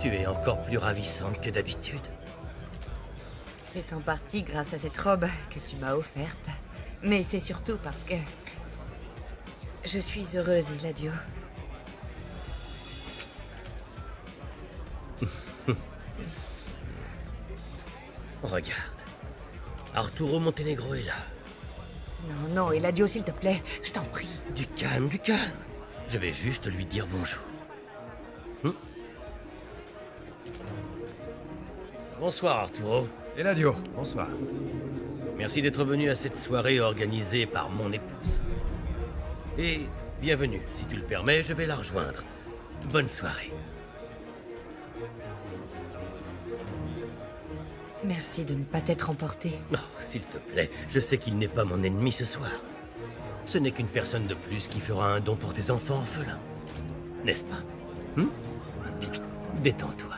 Tu es encore plus ravissante que d'habitude. C'est en partie grâce à cette robe que tu m'as offerte. Mais c'est surtout parce que... je suis heureuse, Eladio. Regarde. Arturo Montenegro est là. Non, non, Eladio, s'il te plaît, je t'en prie. Du calme, du calme. Je vais juste lui dire bonjour. Bonsoir, Arturo. Eladio, bonsoir. Merci d'être venu à cette soirée organisée par mon épouse. Et bienvenue. Si tu le permets, je vais la rejoindre. Bonne soirée. Merci de ne pas t'être emporté. Oh, s'il te plaît, je sais qu'il n'est pas mon ennemi ce soir. Ce n'est qu'une personne de plus qui fera un don pour tes enfants orphelins. N'est-ce pas? Détends-toi.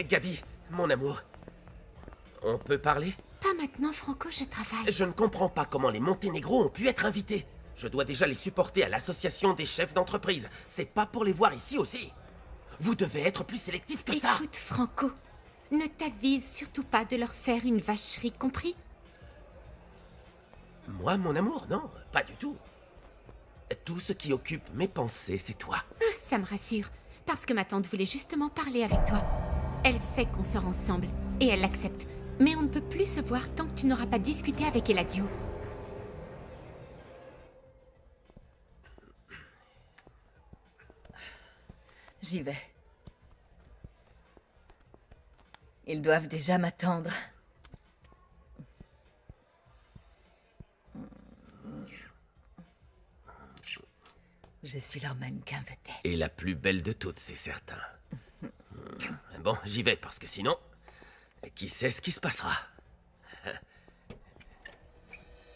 Gabi, mon amour. On peut parler? Pas maintenant, Franco, je travaille. Je ne comprends pas comment les Monténégro ont pu être invités. Je dois déjà les supporter à l'association des chefs d'entreprise. C'est pas pour les voir ici aussi. Vous devez être plus sélectif que ça. Écoute, Franco, ne t'avise surtout pas de leur faire une vacherie, compris? Moi, mon amour, non, pas du tout. Tout ce qui occupe mes pensées, c'est toi. Ah, ça me rassure, parce que ma tante voulait justement parler avec toi. Elle sait qu'on sort ensemble, et elle l'accepte. Mais on ne peut plus se voir tant que tu n'auras pas discuté avec Eladio. J'y vais. Ils doivent déjà m'attendre. Je suis leur mannequin vedette. Et la plus belle de toutes, c'est certain. Bon, j'y vais, parce que sinon, qui sait ce qui se passera?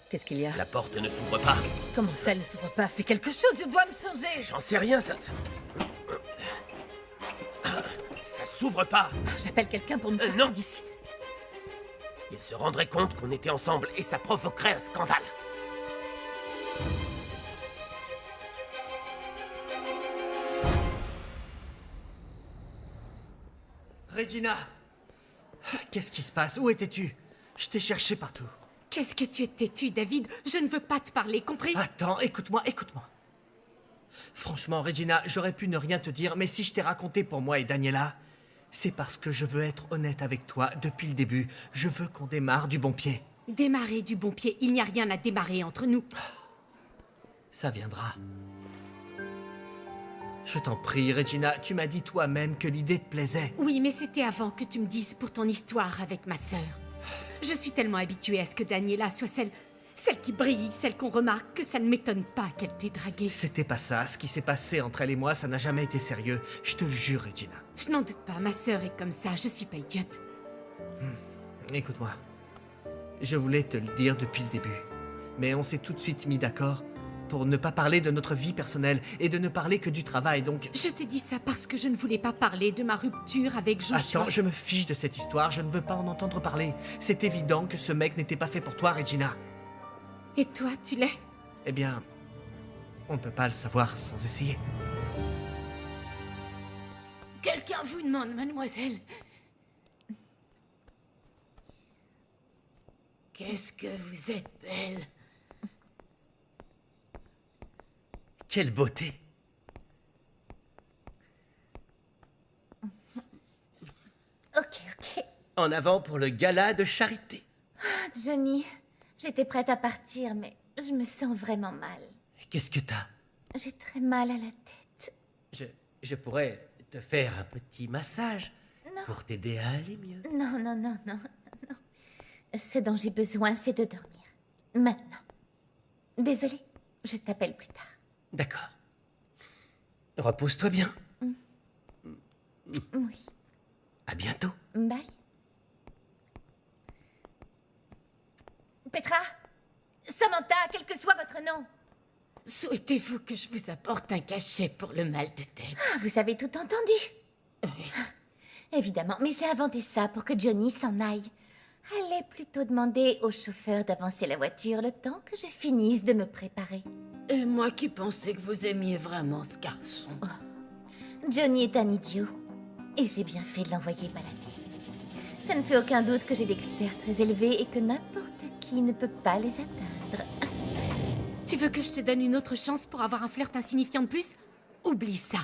Qu'est-ce qu'il y a? La porte ne s'ouvre pas. Comment ça, elle ne s'ouvre pas? Fais quelque chose, je dois me changer. J'en sais rien, ça s'ouvre pas. J'appelle quelqu'un pour nous sortir non. d'ici. Il se rendrait compte qu'on était ensemble et ça provoquerait un scandale. Regina! Qu'est-ce qui se passe? Où étais-tu? Je t'ai cherché partout. Qu'est-ce que tu es têtu, David? Je ne veux pas te parler, compris? Attends, écoute-moi, écoute-moi. Franchement, Regina, j'aurais pu ne rien te dire, mais si je t'ai raconté pour moi et Daniela, c'est parce que je veux être honnête avec toi depuis le début. Je veux qu'on démarre du bon pied. Démarrer du bon pied, il n'y a rien à démarrer entre nous. Ça viendra. Je t'en prie, Regina, tu m'as dit toi-même que l'idée te plaisait. Oui, mais c'était avant que tu me dises pour ton histoire avec ma sœur. Je suis tellement habituée à ce que Daniela soit celle qui brille, celle qu'on remarque, que ça ne m'étonne pas qu'elle t'ait draguée. C'était pas ça. Ce qui s'est passé entre elle et moi, ça n'a jamais été sérieux. Je te le jure, Regina. Je n'en doute pas, ma sœur est comme ça, je suis pas idiote. Écoute-moi. Je voulais te le dire depuis le début. Mais on s'est tout de suite mis d'accord pour ne pas parler de notre vie personnelle et de ne parler que du travail, donc... Je t'ai dit ça parce que je ne voulais pas parler de ma rupture avec Joshua. Attends, je me fiche de cette histoire, je ne veux pas en entendre parler. C'est évident que ce mec n'était pas fait pour toi, Regina. Et toi, tu l'es? Eh bien, on ne peut pas le savoir sans essayer. Quelqu'un vous demande, mademoiselle. Qu'est-ce que vous êtes belle. Quelle beauté! Ok. En avant pour le gala de charité. Johnny, j'étais prête à partir, mais je me sens vraiment mal. Qu'est-ce que t'as? J'ai très mal à la tête. Je pourrais te faire un petit massage Non. pour t'aider à aller mieux. Non. Ce dont j'ai besoin, c'est de dormir. Maintenant. Désolée, je t'appelle plus tard. D'accord. Repose-toi bien. Oui. À bientôt. Bye. Petra? Samantha, quel que soit votre nom. Souhaitez-vous que je vous apporte un cachet pour le mal de tête? Ah, vous avez tout entendu. Évidemment, mais j'ai inventé ça pour que Johnny s'en aille. allez plutôt demander au chauffeur d'avancer la voiture le temps que je finisse de me préparer. Et moi qui pensais que vous aimiez vraiment ce garçon. Johnny est un idiot, et j'ai bien fait de l'envoyer balader. Ça ne fait aucun doute que j'ai des critères très élevés et que n'importe qui ne peut pas les atteindre. Tu veux que je te donne une autre chance pour avoir un flirt insignifiant de plus? Oublie ça.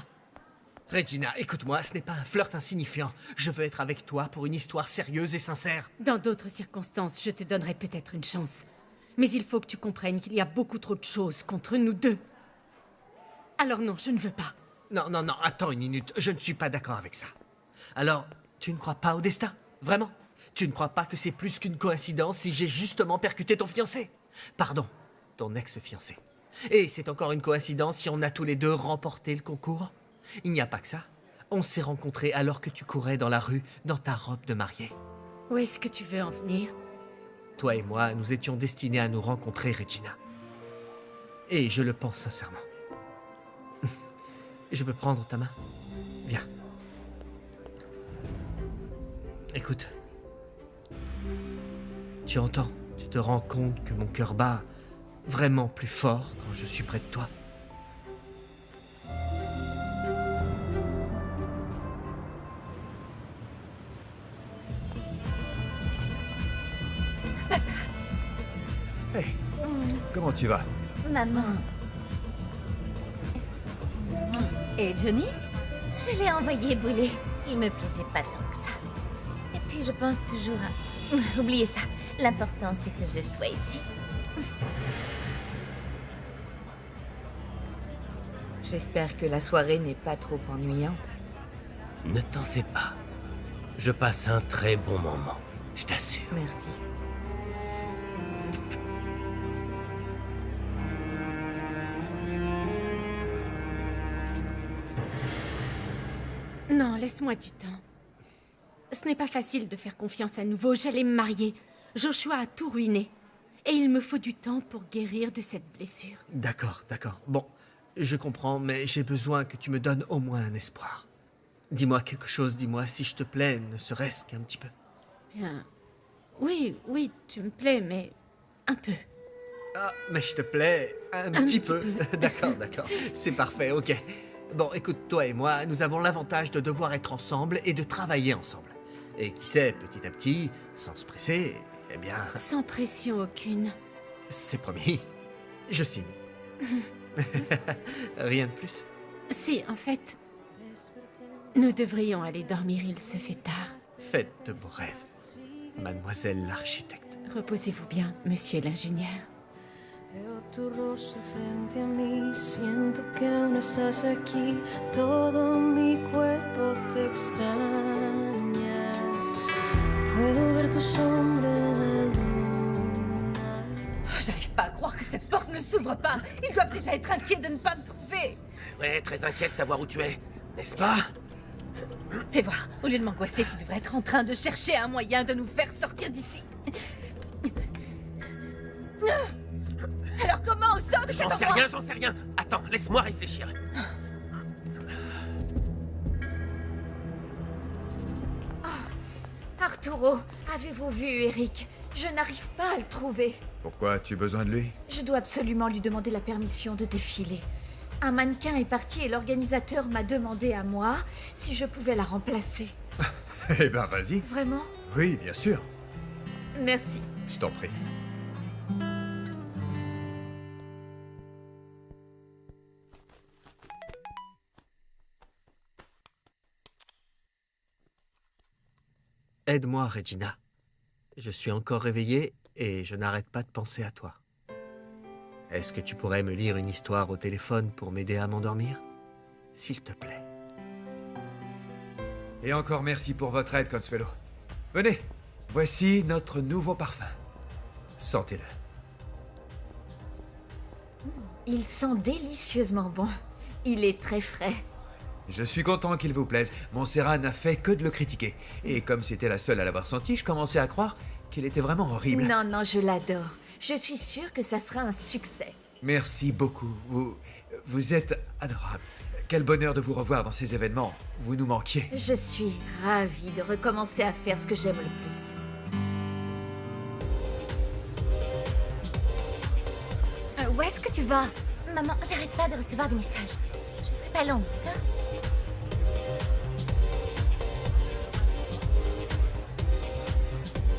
Regina, écoute-moi, ce n'est pas un flirt insignifiant. Je veux être avec toi pour une histoire sérieuse et sincère. Dans d'autres circonstances, je te donnerai peut-être une chance. Mais il faut que tu comprennes qu'il y a beaucoup trop de choses contre nous deux. Alors non, je ne veux pas. Non, non, non, attends une minute, je ne suis pas d'accord avec ça. Alors, tu ne crois pas au destin? Vraiment? Tu ne crois pas que c'est plus qu'une coïncidence si j'ai justement percuté ton fiancé? Pardon, ton ex-fiancé. Et c'est encore une coïncidence si on a tous les deux remporté le concours? Il n'y a pas que ça. On s'est rencontrés alors que tu courais dans la rue dans ta robe de mariée. Où est-ce que tu veux en venir? Toi et moi, nous étions destinés à nous rencontrer, Regina. Et je le pense sincèrement. Je peux prendre ta main? Viens. Écoute. Tu entends, tu te rends compte que mon cœur bat vraiment plus fort quand je suis près de toi. Hey, comment tu vas? Maman. Et Johnny? Je l'ai envoyé bouler. Il me plaisait pas tant que ça. Et puis je pense toujours à... Oubliez ça. L'important c'est que je sois ici. J'espère que la soirée n'est pas trop ennuyante. Ne t'en fais pas. Je passe un très bon moment, je t'assure. Merci. Non, laisse-moi du temps. Ce n'est pas facile de faire confiance à nouveau. J'allais me marier. Joshua a tout ruiné. Et il me faut du temps pour guérir de cette blessure. D'accord, d'accord. Bon, je comprends, mais j'ai besoin que tu me donnes au moins un espoir. Dis-moi quelque chose, dis-moi si je te plais, ne serait-ce qu'un petit peu. Bien. Oui, oui, tu me plais, mais un peu. Ah, mais je te plais un petit peu. D'accord, d'accord. C'est parfait, ok. Bon, écoute, toi et moi, nous avons l'avantage de devoir être ensemble et de travailler ensemble. Et qui sait, petit à petit, sans se presser, eh bien... Sans pression aucune. C'est promis. Je signe. Rien de plus. Si, en fait, nous devrions aller dormir, il se fait tard. Faites de beaux rêves, mademoiselle l'architecte. Reposez-vous bien, monsieur l'ingénieur. Veo tu rostro frente a mí, siento que no estás aquí, todo mi cuerpo te extraña. Puedo ver tu sombra en la luna. J'arrive pas à croire que cette porte ne s'ouvre pas. Ils doivent déjà être inquiets de ne pas me trouver. Ouais, très inquiet de savoir où tu es, n'est-ce pas? Fais voir, au lieu de m'angoisser, tu devrais être en train de chercher un moyen de nous faire sortir d'ici. Alors comment on sort de cet endroit? J'en sais rien. Attends, laisse-moi réfléchir. Arturo, avez-vous vu Eric? Je n'arrive pas à le trouver. Pourquoi as-tu besoin de lui? Je dois absolument lui demander la permission de défiler. Un mannequin est parti et l'organisateur m'a demandé à moi si je pouvais la remplacer. Eh ben, vas-y. Vraiment? Oui, bien sûr. Merci. Je t'en prie. Aide-moi, Regina. Je suis encore réveillé et je n'arrête pas de penser à toi. Est-ce que tu pourrais me lire une histoire au téléphone pour m'aider à m'endormir? S'il te plaît. Et encore merci pour votre aide, Consuelo. Venez, voici notre nouveau parfum. Sentez-le. Il sent délicieusement bon. Il est très frais. Je suis content qu'il vous plaise. Montserrat n'a fait que de le critiquer. Et comme c'était la seule à l'avoir senti, je commençais à croire qu'il était vraiment horrible. Non, non, je l'adore. Je suis sûre que ça sera un succès. Merci beaucoup. Vous êtes adorable. Quel bonheur de vous revoir dans ces événements. Vous nous manquiez. Je suis ravie de recommencer à faire ce que j'aime le plus. où est-ce que tu vas? Maman, j'arrête pas de recevoir des messages. Je serai pas longue, d'accord?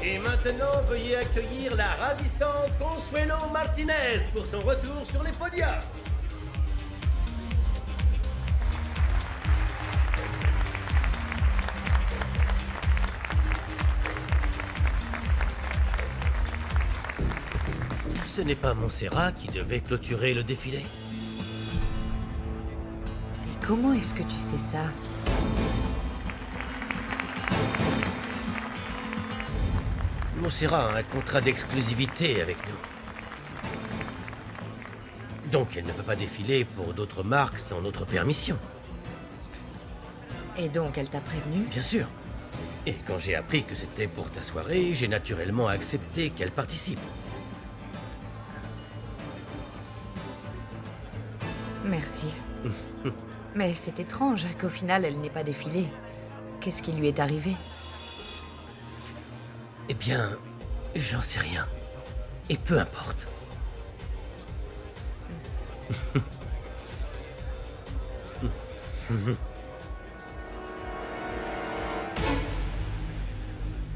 Et maintenant, veuillez accueillir la ravissante Consuelo Martinez pour son retour sur les podiums. Ce n'est pas Montserrat qui devait clôturer le défilé. Et comment est-ce que tu sais ça? Montserrat a un contrat d'exclusivité avec nous. Donc elle ne peut pas défiler pour d'autres marques sans notre permission. Et donc, elle t'a prévenu? Bien sûr. Et quand j'ai appris que c'était pour ta soirée, j'ai naturellement accepté qu'elle participe. Merci. Mais c'est étrange qu'au final, elle n'ait pas défilé. Qu'est-ce qui lui est arrivé? Eh bien, j'en sais rien. Et peu importe.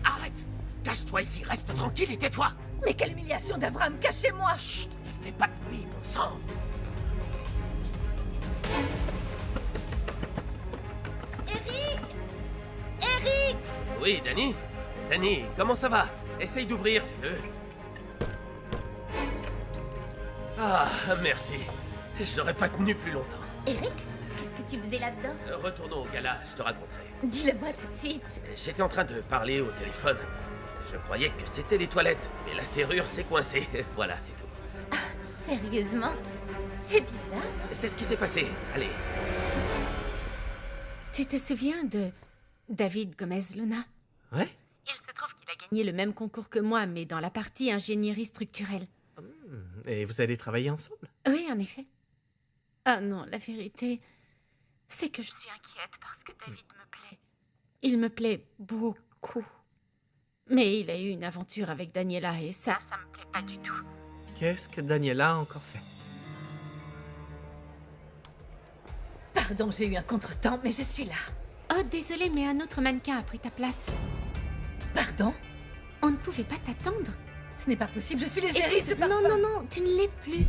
Arrête! Cache-toi ici, reste tranquille et tais-toi! Mais quelle humiliation d'Avram, cachez-moi! Chut, ne fais pas de bruit, bon sang! Eric! Oui, Danny? Danny, comment ça va? Essaye d'ouvrir, tu veux? Ah, merci. J'aurais pas tenu plus longtemps. Eric? Qu'est-ce que tu faisais là-dedans? Retournons au gala, je te raconterai. Dis-le-moi tout de suite. J'étais en train de parler au téléphone. Je croyais que c'était les toilettes, mais la serrure s'est coincée. Voilà, c'est tout. Sérieusement? C'est bizarre. C'est ce qui s'est passé. Allez. Tu te souviens de David Gomez-Luna? Ouais? Il se trouve qu'il a gagné le même concours que moi, mais dans la partie ingénierie structurelle. Et vous allez travailler ensemble? Oui, en effet. Ah non, la vérité, c'est que je suis inquiète parce que David me plaît. Il me plaît beaucoup. Mais il a eu une aventure avec Daniela et ça me plaît pas du tout. Qu'est-ce que Daniela a encore fait? Pardon, j'ai eu un contretemps, mais je suis là. Oh, désolée, mais un autre mannequin a pris ta place. Pardon? On ne pouvait pas t'attendre. Ce n'est pas possible, je suis l'égérie de parfum. Non, non, non, tu ne l'es plus.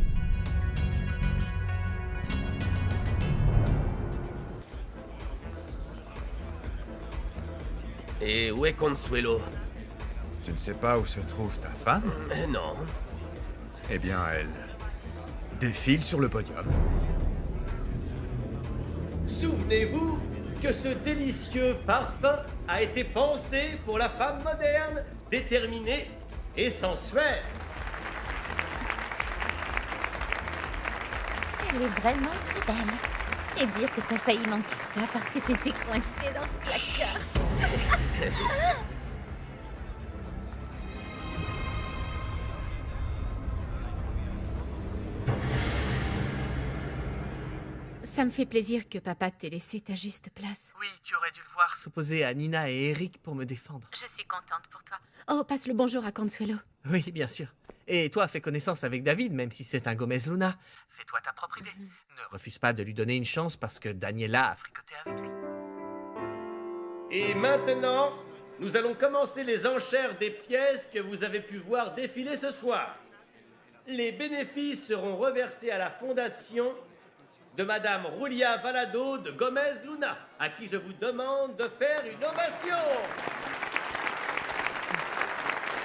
Et où est Consuelo? Tu ne sais pas où se trouve ta femme? Non. Eh bien, elle défile sur le podium. Souvenez-vous que ce délicieux parfum a été pensé pour la femme moderne, déterminée et sensuelle. Elle est vraiment très belle. Et dire que t'as failli manquer ça parce que t'étais coincée dans ce placard. Ça me fait plaisir que papa t'ait laissé ta juste place. Oui, tu aurais dû le voir s'opposer à Nina et Eric pour me défendre. Je suis contente pour toi. Oh, passe le bonjour à Consuelo. Oui, bien sûr. Et toi, fais connaissance avec David, même si c'est un Gomez-Luna. Fais-toi ta propre idée. Ne refuse pas de lui donner une chance parce que Daniela a fricoté avec lui. Et maintenant, nous allons commencer les enchères des pièces que vous avez pu voir défiler ce soir. Les bénéfices seront reversés à la fondation de Madame Julia Valado de Gomez-Luna, à qui je vous demande de faire une ovation.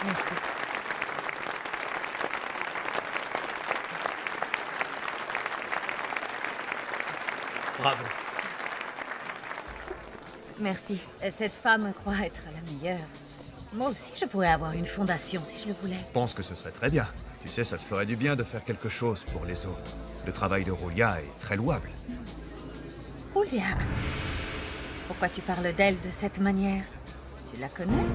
Merci. Bravo. Merci. Cette femme croit être la meilleure. Moi aussi, je pourrais avoir une fondation si je le voulais. Je pense que ce serait très bien. Tu sais, ça te ferait du bien de faire quelque chose pour les autres. Le travail de Julia est très louable. Julia, pourquoi tu parles d'elle de cette manière? Tu la connais?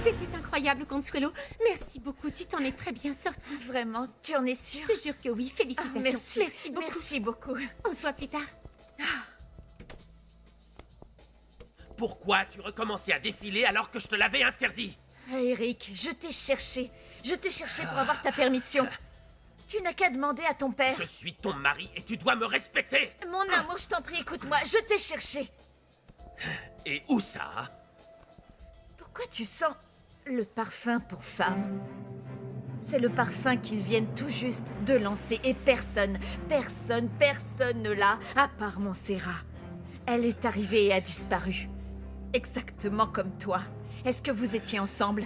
C'était incroyable, Consuelo. Merci beaucoup, tu t'en es très bien sortie. Vraiment, tu en es Je sûre? te jure que oui, félicitations. Merci. Merci beaucoup. Merci beaucoup. On se voit plus tard. Pourquoi tu recommençais à défiler alors que je te l'avais interdit? Eric, je t'ai cherché. Je t'ai cherché pour avoir ta permission. Tu n'as qu'à demander à ton père. Je suis ton mari et tu dois me respecter. Mon amour, je t'en prie, écoute-moi. Je t'ai cherché. Et où ça? Pourquoi tu sens le parfum pour femme? C'est le parfum qu'ils viennent tout juste de lancer et personne ne l'a à part Montserrat. Elle est arrivée et a disparu. Exactement comme toi. Est-ce que vous étiez ensemble?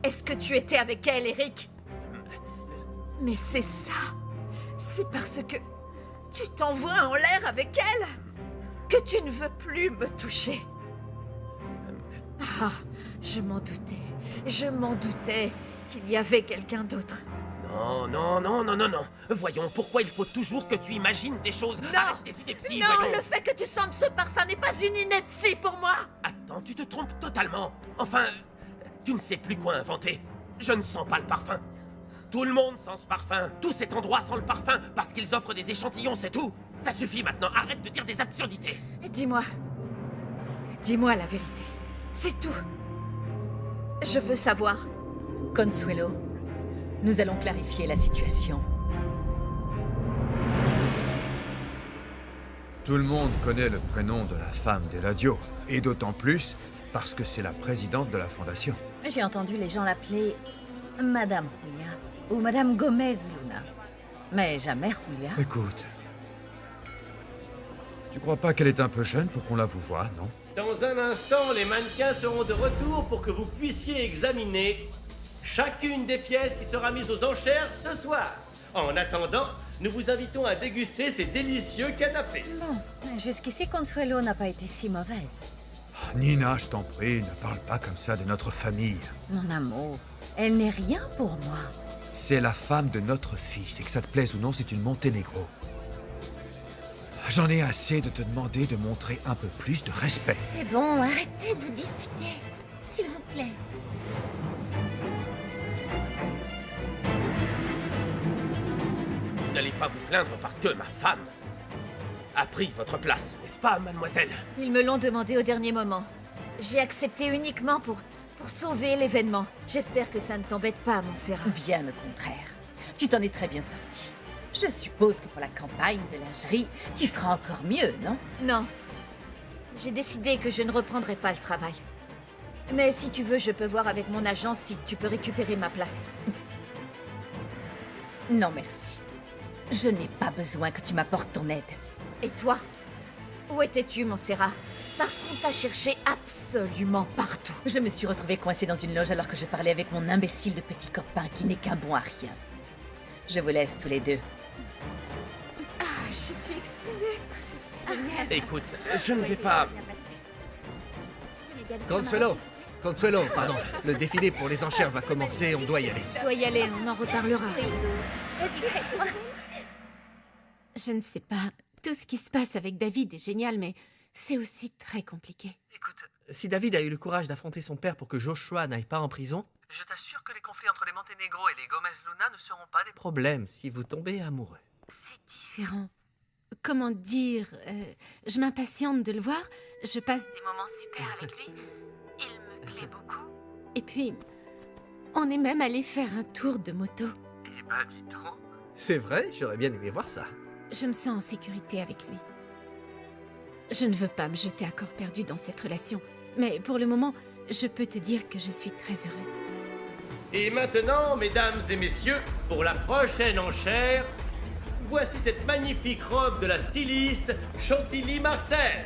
Est-ce que tu étais avec elle, Eric? Mais c'est ça. C'est parce que tu t'envoies en l'air avec elle que tu ne veux plus me toucher. Ah, je m'en doutais. Je m'en doutais qu'il y avait quelqu'un d'autre. Non, non, non, non, non, non. Voyons, pourquoi il faut toujours que tu imagines des choses? Non. Arrête tes inepties, Non, voyons. le fait que tu sentes ce parfum n'est pas une ineptie pour moi. Attends, tu te trompes totalement. Enfin, tu ne sais plus quoi inventer. Je ne sens pas le parfum. Tout le monde sent ce parfum. Tout cet endroit sent le parfum parce qu'ils offrent des échantillons, c'est tout. Ça suffit maintenant, arrête de dire des absurdités. Dis-moi. Dis-moi la vérité. C'est tout. Je veux savoir. Consuelo, nous allons clarifier la situation. Tout le monde connaît le prénom de la femme d'Eladio, et d'autant plus parce que c'est la présidente de la fondation. J'ai entendu les gens l'appeler Madame Julia ou Madame Gomez Luna. Mais jamais Julia. Écoute, tu crois pas qu'elle est un peu jeune pour qu'on la vous voie, non? Dans un instant, les mannequins seront de retour pour que vous puissiez examiner chacune des pièces qui sera mise aux enchères ce soir. En attendant, nous vous invitons à déguster ces délicieux canapés. Bon, jusqu'ici Consuelo n'a pas été si mauvaise. Nina, je t'en prie, ne parle pas comme ça de notre famille. Mon amour, elle n'est rien pour moi. C'est la femme de notre fils, et que ça te plaise ou non, c'est une Monténégro. J'en ai assez de te demander de montrer un peu plus de respect. C'est bon, arrêtez de vous disputer. S'il vous plaît. N'allez pas vous plaindre parce que ma femme a pris votre place, n'est-ce pas, mademoiselle? Ils me l'ont demandé au dernier moment. J'ai accepté uniquement pour sauver l'événement. J'espère que ça ne t'embête pas, Montserrat. Bien au contraire. Tu t'en es très bien sorti. Je suppose que pour la campagne de lingerie, tu feras encore mieux, non? Non. J'ai décidé que je ne reprendrai pas le travail. Mais si tu veux, je peux voir avec mon agent si tu peux récupérer ma place. Non, merci. Je n'ai pas besoin que tu m'apportes ton aide. Et toi? Où étais-tu, Montserrat? Parce qu'on t'a cherché absolument partout. Je me suis retrouvée coincée dans une loge alors que je parlais avec mon imbécile de petit copain qui n'est qu'un bon à rien. Je vous laisse tous les deux. Ah, je suis exténuée. Écoute, je ne vais pas... Consuelo, pardon. Le défilé pour les enchères va commencer, on doit y aller. Je dois y aller, on en reparlera. Je ne sais pas. Tout ce qui se passe avec David est génial, mais c'est aussi très compliqué. Écoute, si David a eu le courage d'affronter son père pour que Joshua n'aille pas en prison, je t'assure que les conflits entre les Monténégro et les Gomez Luna ne seront pas des problème si vous tombez amoureux. C'est différent. Comment dire je m'impatiente de le voir. Je passe des moments super avec lui. Il me plaît beaucoup. Et puis, on est même allé faire un tour de moto. Eh ben, dis donc. C'est vrai, j'aurais bien aimé voir ça. Je me sens en sécurité avec lui. Je ne veux pas me jeter à corps perdu dans cette relation. Mais pour le moment, je peux te dire que je suis très heureuse. Et maintenant, mesdames et messieurs, pour la prochaine enchère, voici cette magnifique robe de la styliste Chantilly Marcel.